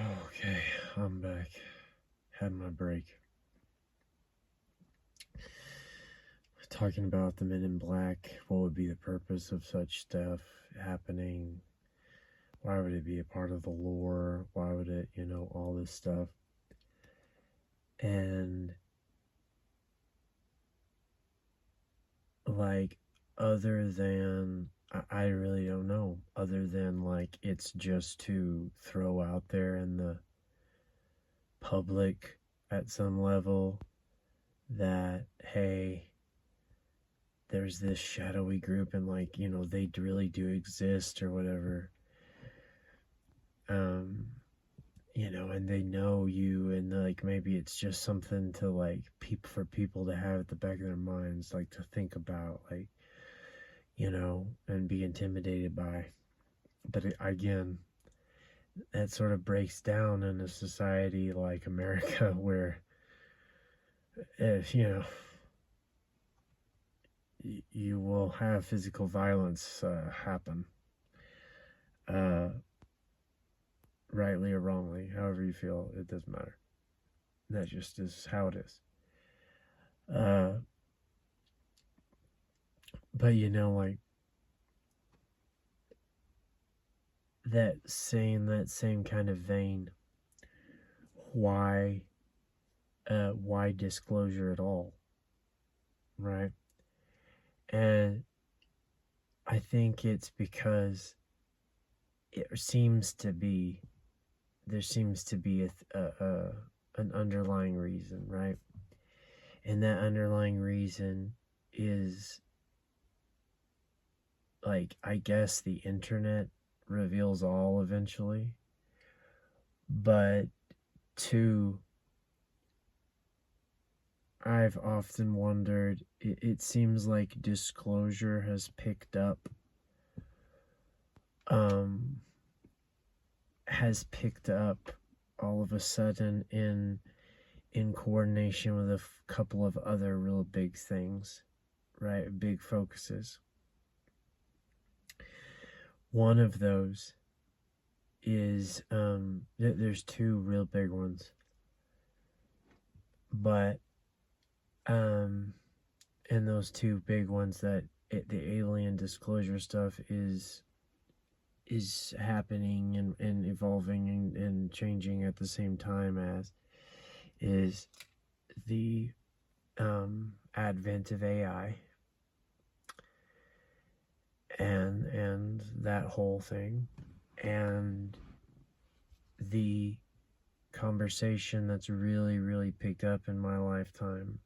Okay, I'm back. Had my break. Talking about the Men in Black. What would be the purpose of such stuff happening? Why would it be a part of the lore? Why would it, all this stuff? And, like, other than, I really don't know. Other than, like, it's just to throw out there in the public at some level that, hey, there's this shadowy group and they really do exist or whatever. um and they know you, and like maybe it's just something to like for people to have at the back of their minds, like to think about, like, and be intimidated by. But again, that sort of breaks down in a society like America where if you will have physical violence happen, uh, rightly or wrongly, however you feel, it doesn't matter. That just is how it is. Uh, but like that same kind of vein, why why disclosure at all, right? And I think it's because it seems to be there seems to be an underlying reason, right? And that underlying reason is, like, I guess the internet reveals all eventually. But two, I've often wondered, it seems like disclosure has picked up, um, all of a sudden in coordination with a couple of other real big things, right? Big focuses. One of those is, there's two real big ones, but and those two big ones the alien disclosure stuff is happening and evolving and changing at the same time as is the advent of AI and that whole thing, and the conversation that's really picked up in my lifetime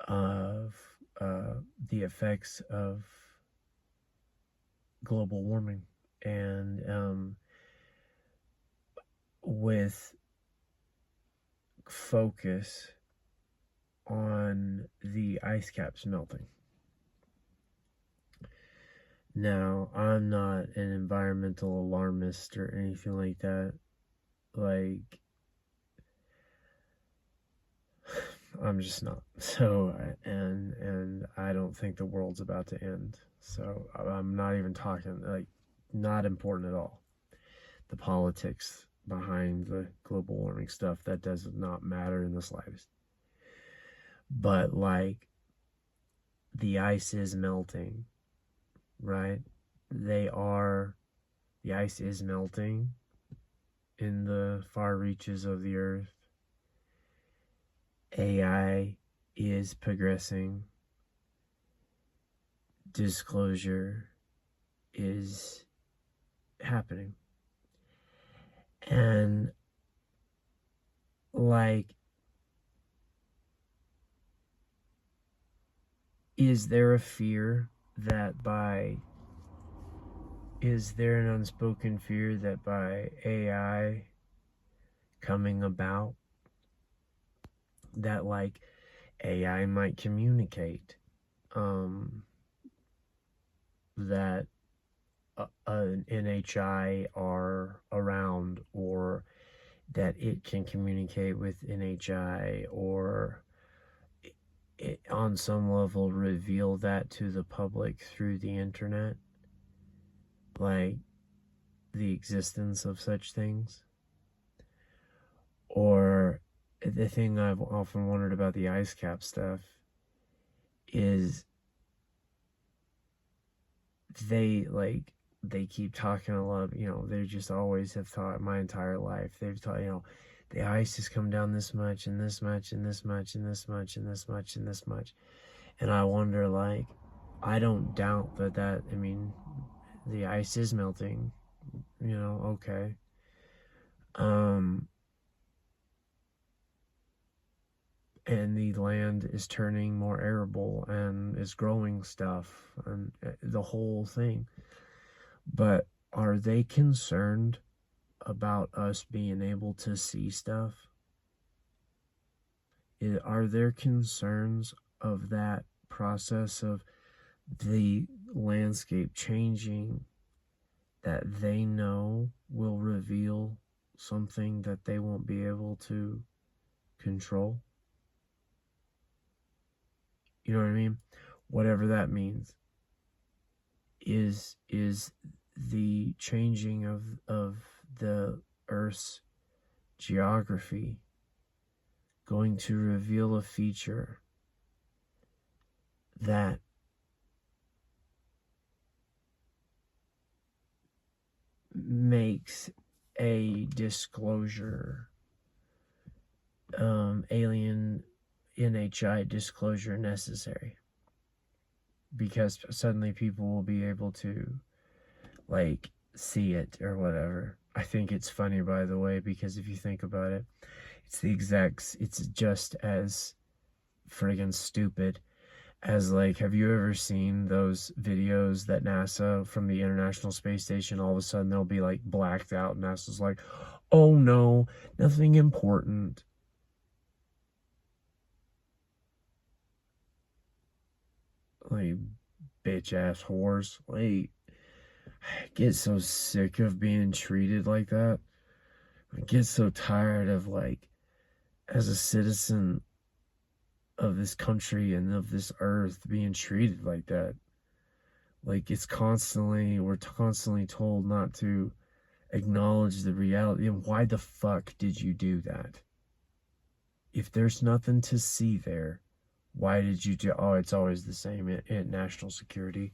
of the effects of global warming, and with focus on the ice caps melting. Now, I'm not an environmental alarmist or anything like that. Like, I'm just not. So, and I don't think the world's about to end. So, I'm not even talking, like, not important at all. The politics behind the global warming stuff, that does not matter in the slightest. But, like, the ice is melting, right? The ice is melting in the far reaches of the earth. AI is progressing. Disclosure is happening. And, like, is there a fear that is there an unspoken fear that by AI coming about, that, like, AI might communicate, that an NHI are around, or that it can communicate with NHI, or it, on some level, reveal that to the public through the internet, like the existence of such things? the thing I've often wondered about the ice cap stuff is they keep talking a lot, they just always have thought my entire life. They've thought, the ice has come down this much and this much and this much and this much and this much and this much. And I wonder, like, I don't doubt that, I mean, the ice is melting, okay. And the land is turning more arable and is growing stuff and the whole thing. But are they concerned about us being able to see stuff? Are there concerns of that process of the landscape changing that they know will reveal something that they won't be able to control? You know what I mean? Whatever that means. Is the changing of the Earth's geography going to reveal a feature that makes a disclosure, alien NHI disclosure necessary? Because suddenly people will be able to, like, see it or whatever. I think it's funny, by the way, because if you think about it, it's just as friggin' stupid as, like, have you ever seen those videos that NASA from the International Space Station, all of a sudden they'll be like blacked out, and NASA's like, oh no, nothing important. Like, bitch ass whores. Like, I get so sick of being treated like that. I get so tired of, like, as a citizen of this country and of this earth, being treated like that. Like, we're constantly told not to acknowledge the reality. And why the fuck did you do that? If there's nothing to see there, why did you do? Oh, it's always the same in national security.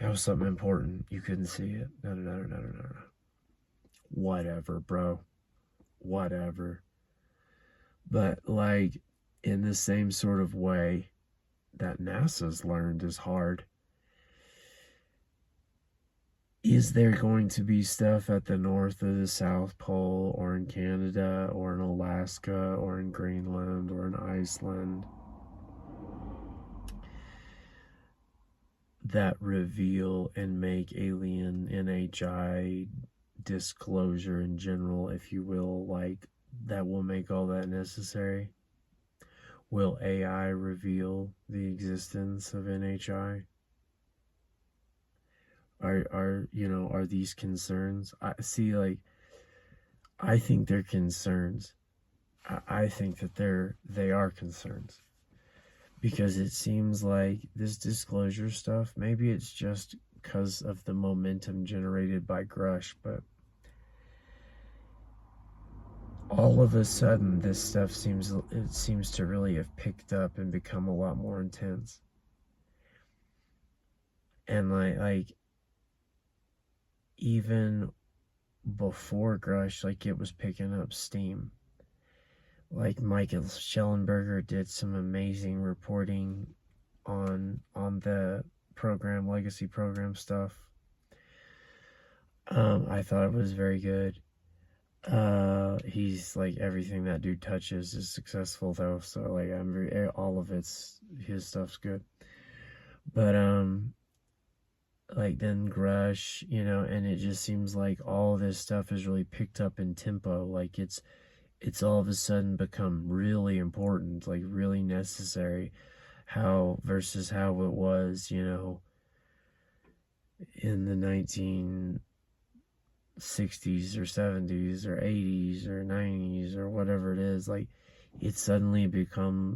That was something important. You couldn't see it. No. Whatever, bro. Whatever. But, like, in the same sort of way that NASA's learned is hard, is there going to be stuff at the North or the South Pole or in Canada or in Alaska or in Greenland or in Iceland that reveal and make alien NHI disclosure in general, if you will, like, that will make all that necessary? Will AI reveal the existence of NHI? Are these concerns? I see, like, I think they're concerns. I think that they are concerns, because it seems like this disclosure stuff, maybe it's just because of the momentum generated by Grush, but all of a sudden this stuff seems to really have picked up and become a lot more intense. And like even before Grush, like, it was picking up steam. Like, Michael Schellenberger did some amazing reporting on the program, legacy program stuff. I thought it was very good. He's like, everything that dude touches is successful, though, so, like, all of his stuff's good. But like, then Grush, and it just seems like all this stuff is really picked up in tempo. Like, it's all of a sudden become really important, like really necessary, versus how it was, in the 1960s or 70s or 80s or 90s or whatever it is. Like, it suddenly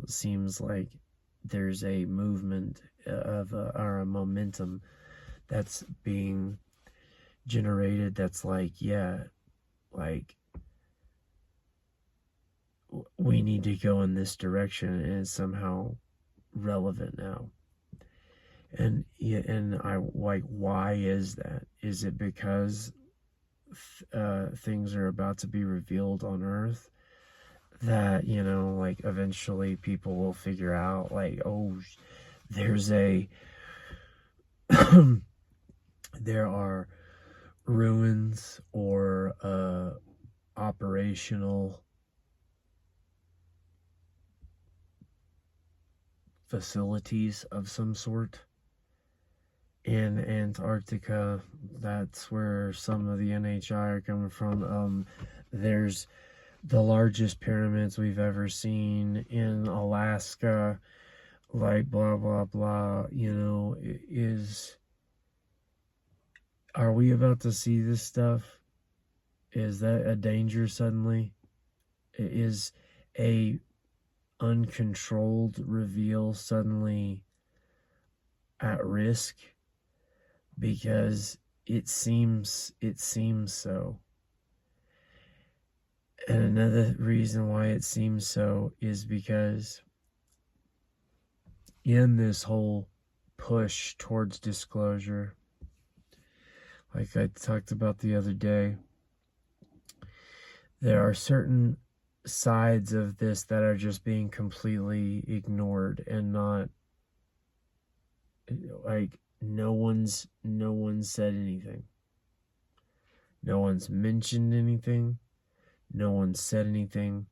seems like there's a movement or a momentum that's being generated that's like, yeah, like, we need to go in this direction, and it's somehow relevant now. And yeah, and I like, why is that? Is it because things are about to be revealed on Earth that, like, eventually people will figure out, like, oh, there's a there are ruins or operational facilities of some sort in Antarctica. That's where some of the NHI are coming from. There's the largest pyramids we've ever seen in Alaska, like, blah blah blah. Are we about to see this stuff? Is that a danger suddenly? Is a uncontrolled reveal suddenly at risk? Because it seems so. And another reason why it seems so is because in this whole push towards disclosure, like I talked about the other day, there are certain sides of this that are just being completely ignored, and not, like, no one's said anything. No one's mentioned anything. No one said anything.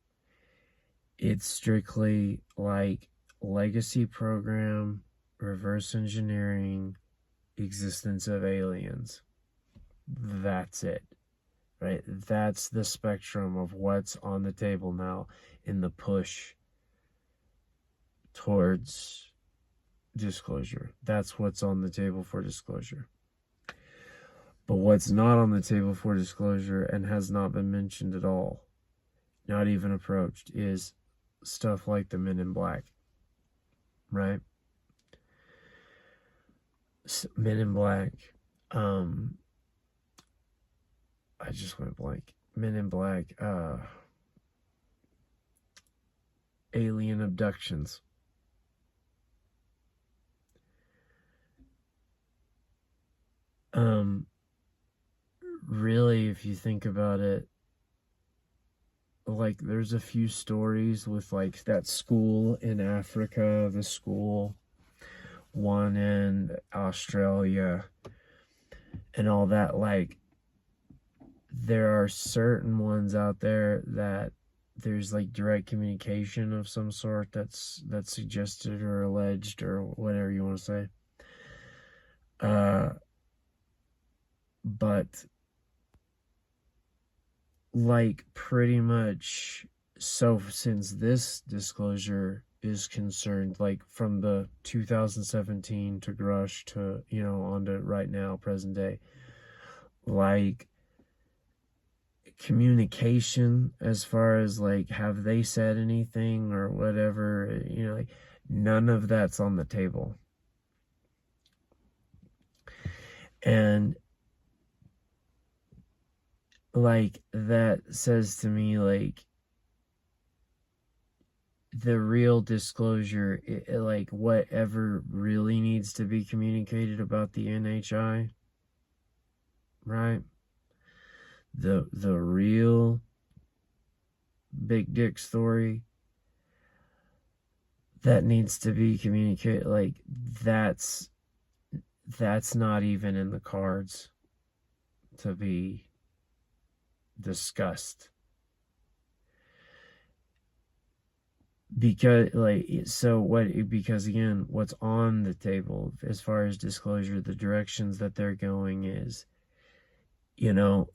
It's strictly like legacy program, reverse engineering, existence of aliens. That's it, right? That's the spectrum of what's on the table now in the push towards disclosure. That's what's on the table for disclosure. But what's not on the table for disclosure, and has not been mentioned at all, not even approached, is stuff like the Men in Black, right? Men in Black, I just went blank. Men in Black, alien abductions. Really, if you think about it, like, there's a few stories with, like, that school in Africa, the school, one in Australia, and all that. Like, there are certain ones out there that there's, like, direct communication of some sort that's suggested or alleged or whatever you want to say. But, like, pretty much, so since this disclosure is concerned, like, from the 2017 to Grush to, on to right now, present day, like, communication as far as, like, have they said anything or whatever, like, none of that's on the table. And, like, that says to me, like, the real disclosure, like, whatever really needs to be communicated about the NHI, right? The real big dick story that needs to be communicated, like, that's not even in the cards to be discussed. Because, like, because again, what's on the table as far as disclosure, the directions that they're going is,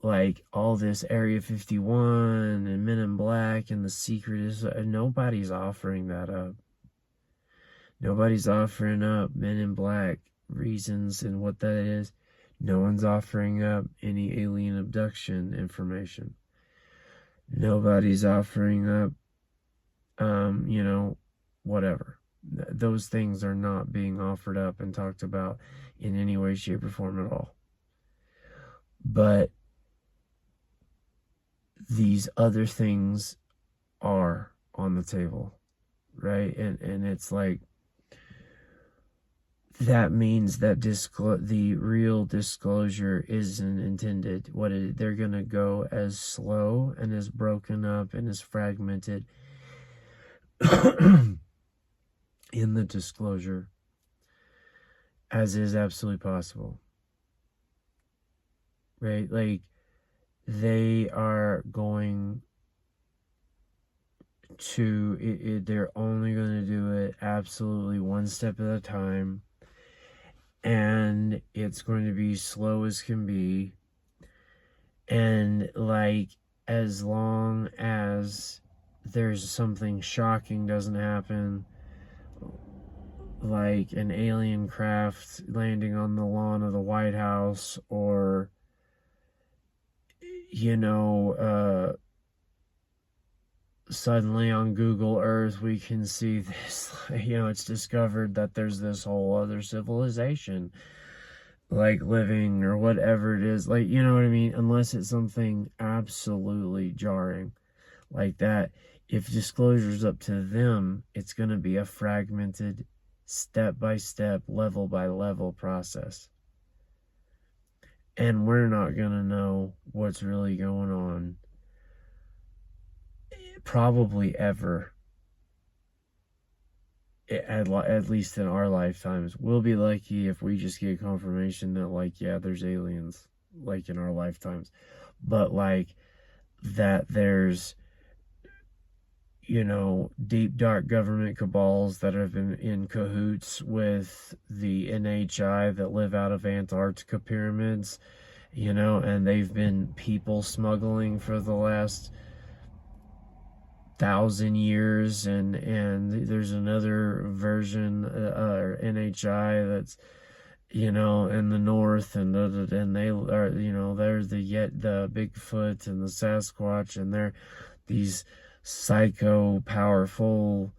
like, all this Area 51 and Men in Black and the secret is, nobody's offering that up. Nobody's offering up Men in Black reasons and what that is. No one's offering up any alien abduction information. Nobody's offering up, whatever. Those things are not being offered up and talked about in any way, shape, or form at all. But these other things are. on the table, right? And it's like, that means that the real disclosure isn't intended. They're gonna go as slow and as broken up and as fragmented in the disclosure as is absolutely possible, right? Like, they are going to they're only going to do it absolutely one step at a time, and it's going to be slow as can be, and like, as long as there's something shocking doesn't happen, like an alien craft landing on the lawn of the White House, or suddenly on Google Earth we can see this, it's discovered that there's this whole other civilization like living, or whatever it is, like, you know what I mean? Unless it's something absolutely jarring like that, if disclosure's up to them, it's going to be a fragmented, step by step, level by level process, and we're not going to know what's really going on probably ever, at least in our lifetimes. We'll be lucky if we just get confirmation that, like, yeah, there's aliens, like, in our lifetimes, but like, that there's, deep dark government cabals that have been in cahoots with the NHI that live out of Antarctica pyramids, and they've been people smuggling for the last 1,000 years, and there's another version, or NHI, that's in the north, and they are, there's the Bigfoot and the Sasquatch, and they're these psycho powerful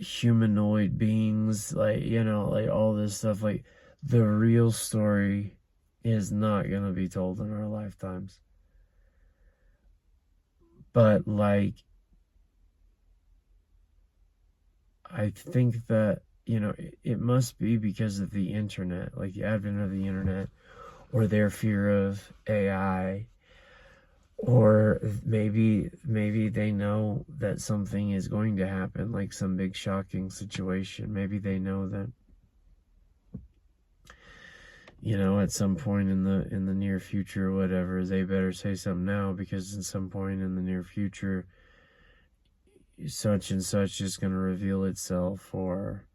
humanoid beings, like, like all this stuff. Like, the real story is not going to be told in our lifetimes. But like, I think that, it must be because of the internet, like the advent of the internet, or their fear of AI, or maybe they know that something is going to happen, like some big shocking situation. Maybe they know that, at some point in the near future, or whatever, they better say something now, because at some point in the near future, such and such is going to reveal itself, or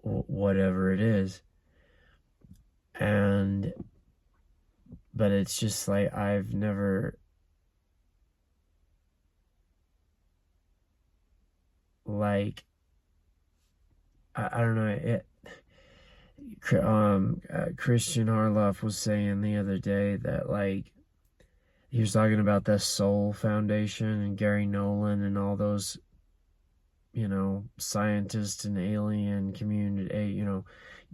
whatever it is. But it's just like, I've never, like, I don't know, Christian Harloff was saying the other day that, like, he was talking about the Soul Foundation and Gary Nolan and all those, scientists and alien community,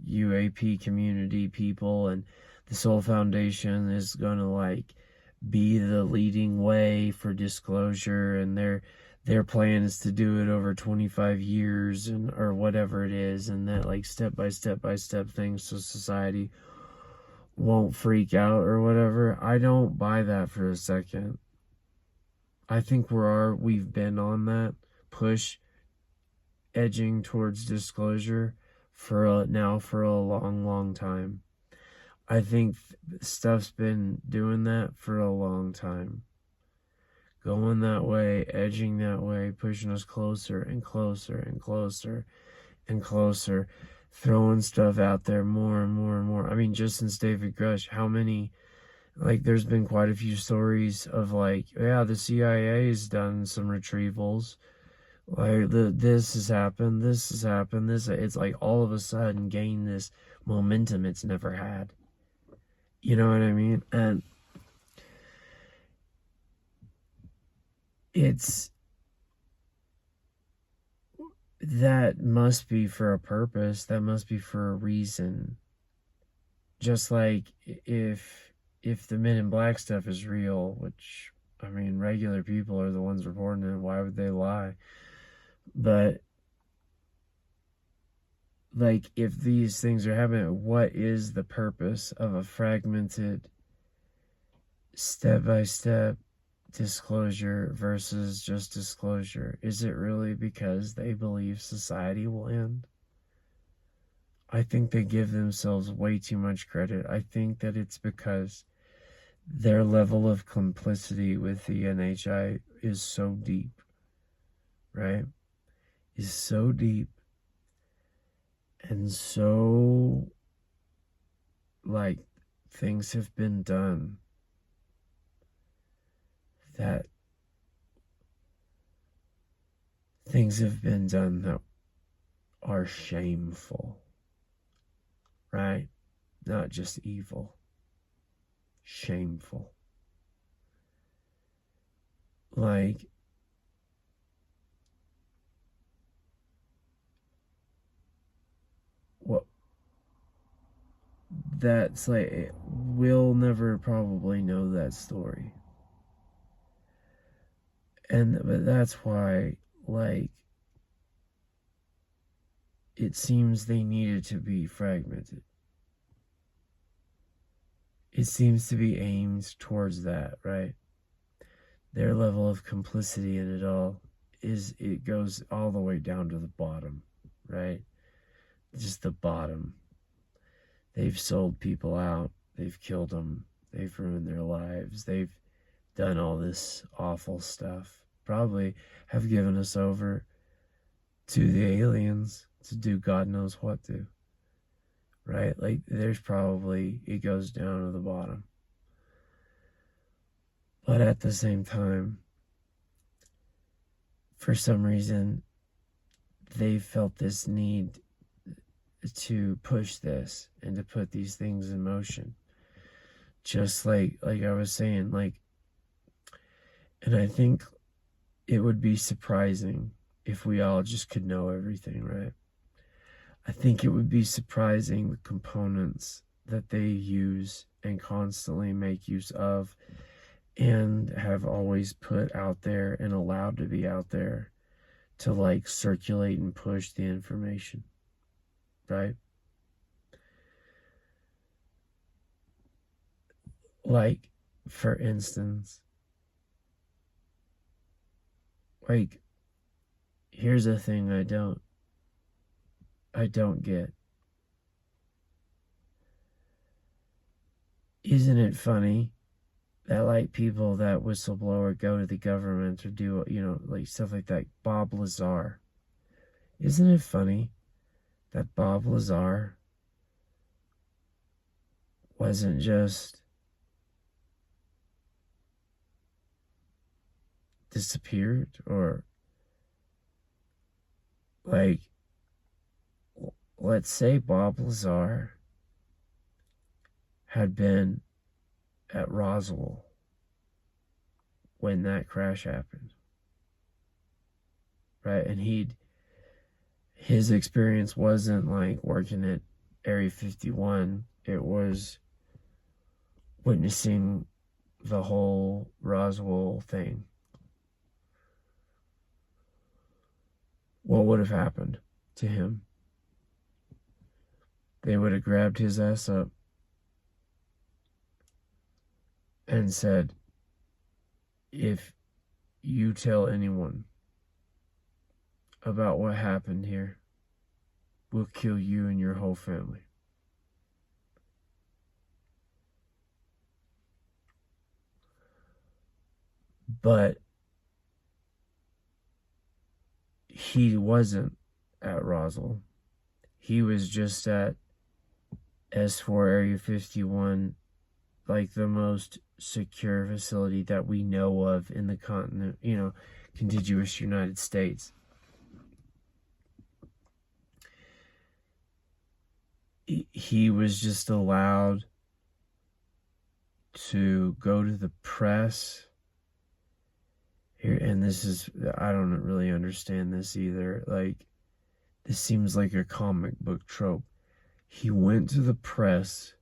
UAP community people, and the Soul Foundation is going to, like, be the leading way for disclosure, and their plan is to do it over 25 years, and or whatever it is, and that, like, step by step things, so society won't freak out or whatever. I don't buy that for a second. I think we've been on that push, edging towards disclosure for a long time. I think stuff's been doing that for a long time, going that way, edging that way, pushing us closer and closer and closer and closer, throwing stuff out there more and more and more. I mean, just since David Grush, how many, like, there's been quite a few stories of, like, yeah, the CIA's done some retrievals, like, this has happened, it's like, all of a sudden gained this momentum it's never had. You know what I mean? And that must be for a purpose, that must be for a reason. Just like, if the Men in Black stuff is real, which I mean, regular people are the ones reporting it. Why would they lie? But, like, if these things are happening, what is the purpose of a fragmented, step by step disclosure versus just disclosure? Is it really because they believe society will end? I think they give themselves way too much credit. I think that it's because their level of complicity with the NHI is so deep, right? Is so deep and so, like, things have been done that are shameful, right? Not just evil, shameful. Like, what that's like, we'll never probably know that story. But that's why, like, it seems they needed to be fragmented. It seems to be aimed towards that, right? Their level of complicity in it all it goes all the way down to the bottom, right? Just the bottom. They've sold people out. They've killed them. They've ruined their lives. They've done all this awful stuff. Probably have given us over to the aliens to do God knows what to. Right? Like, there's probably, it goes down to the bottom. But at the same time, for some reason, they felt this need to push this and to put these things in motion. Just like I was saying, like, and I think it would be surprising if we all just could know everything, right? I think it would be surprising the components that they use and constantly make use of and have always put out there and allowed to be out there to, like, circulate and push the information, right? Like, for instance, like, here's a thing I don't get. Isn't it funny that, like, people that whistleblower go to the government or do, like, stuff like that? Bob Lazar. Isn't it funny that Bob Lazar wasn't just disappeared, or, like, let's say Bob Lazar had been at Roswell when that crash happened, right? And his experience wasn't like working at Area 51. It was witnessing the whole Roswell thing. What would have happened to him? They would have grabbed his ass up and said, if you tell anyone about what happened here, we'll kill you and your whole family. But he wasn't at Roswell. He was just at S4 Area 51, like the most secure facility that we know of in the continent, contiguous United States. He was just allowed to go to the press here, and this is, I don't really understand this either. Like, this seems like a comic book trope. He went to the press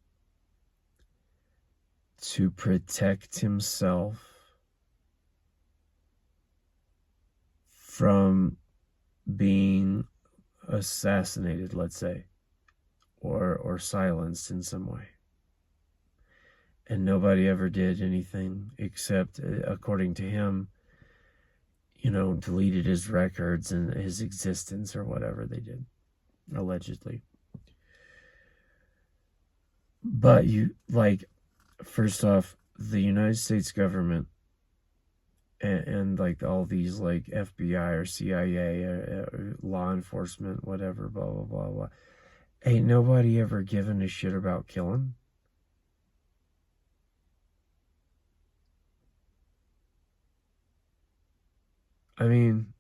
to protect himself from being assassinated, let's say, or silenced in some way. And nobody ever did anything except, according to him, deleted his records and his existence or whatever they did, allegedly. But first off, the United States government and like all these like FBI or CIA, law enforcement, whatever, blah, blah, blah, blah. Ain't nobody ever given a shit about killing. I mean,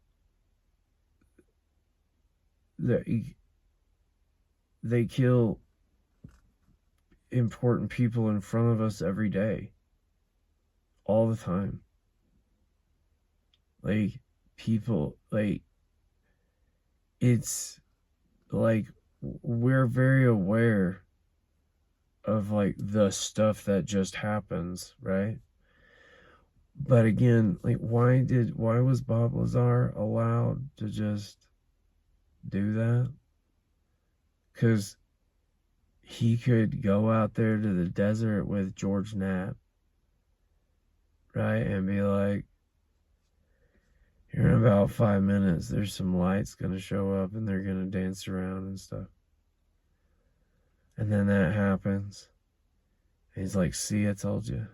they kill important people in front of us every day, all the time. Like, people, like, it's like we're very aware of like the stuff that just happens, right? But again, like, why was Bob Lazar allowed to just do that? Because he could go out there to the desert with George Knapp, right? And be like, here in about 5 minutes, there's some lights going to show up and they're going to dance around and stuff. And then that happens. And he's like, see, I told you.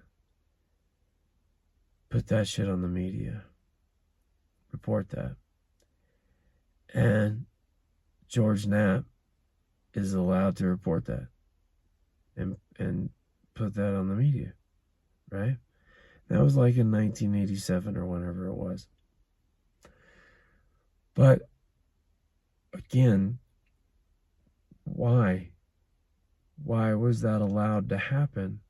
Put that shit on the media. Report that. And George Knapp is allowed to report that and put that on the media, right? That was like in 1987 or whenever it was. But again, why? Why was that allowed to happen?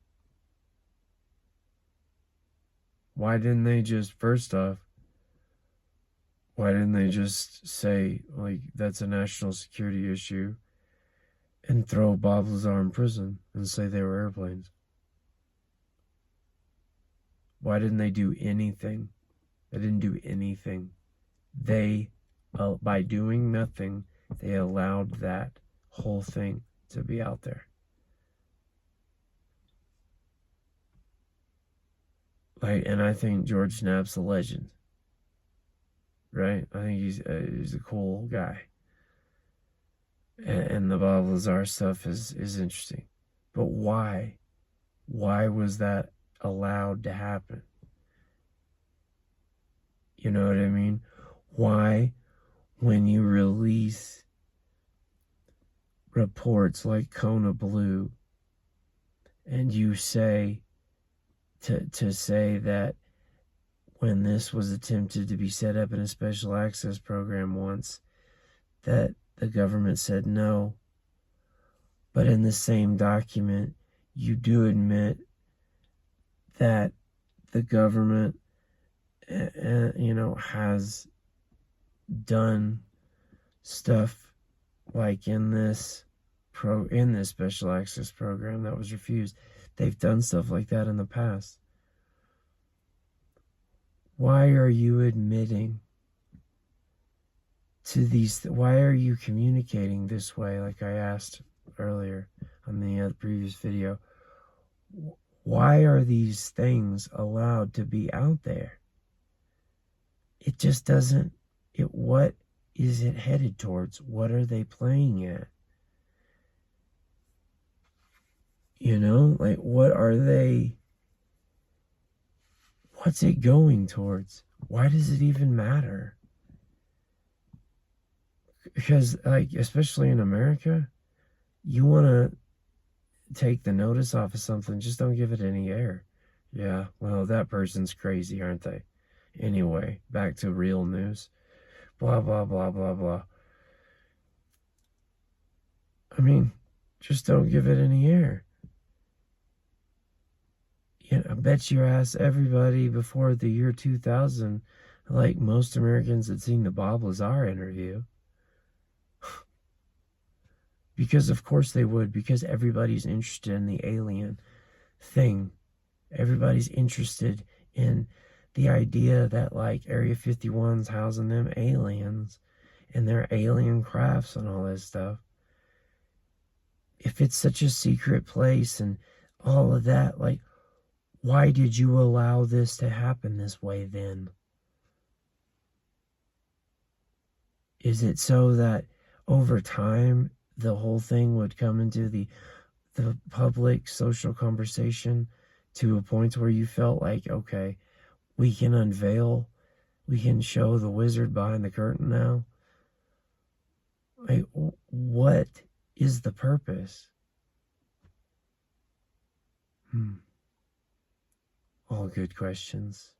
Why didn't they just, first off, why didn't they just say, like, that's a national security issue and throw Bob Lazar in prison and say they were airplanes? Why didn't they do anything? They didn't do anything. They, by doing nothing, they allowed that whole thing to be out there. Like, and I think George Knapp's a legend, right? I think he's a cool guy. And the Bob Lazar stuff is interesting. But why? Why was that allowed to happen? You know what I mean? Why, when you release reports like Kona Blue and you say to say that when this was attempted to be set up in a special access program once, that the government said no, but in the same document you do admit that the government has done stuff like in this special access program that was refused. They've done stuff like that in the past. Why are you admitting to these? Why are you communicating this way? Like I asked earlier on the previous video. Why are these things allowed to be out there? It just doesn't. What is it headed towards? What are they playing at? Like, what are they? What's it going towards? Why does it even matter? Because, like, especially in America, you want to take the notice off of something, just don't give it any air. Yeah, well, that person's crazy, aren't they? Anyway, back to real news. Blah, blah, blah, blah, blah. I mean, just don't give it any air. I bet your ass everybody before the year 2000, like most Americans, had seen the Bob Lazar interview. Because of course they would, because everybody's interested in the alien thing. Everybody's interested in the idea that like Area 51's housing them aliens and their alien crafts and all this stuff. If it's such a secret place and all of that, like, why did you allow this to happen this way then? Is it so that over time the whole thing would come into the public social conversation to a point where you felt like, okay, we can unveil, we can show the wizard behind the curtain now? Like, what is the purpose? All good questions.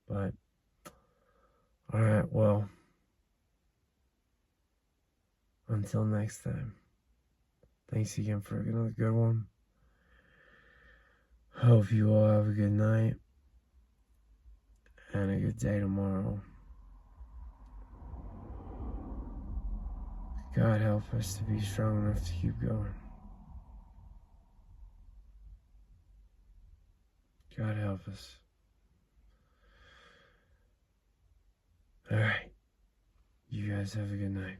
But, alright, well, until next time. Thanks again for another good one. Hope you all have a good night and a good day tomorrow. God help us to be strong enough to keep going. God help us. Alright. You guys have a good night.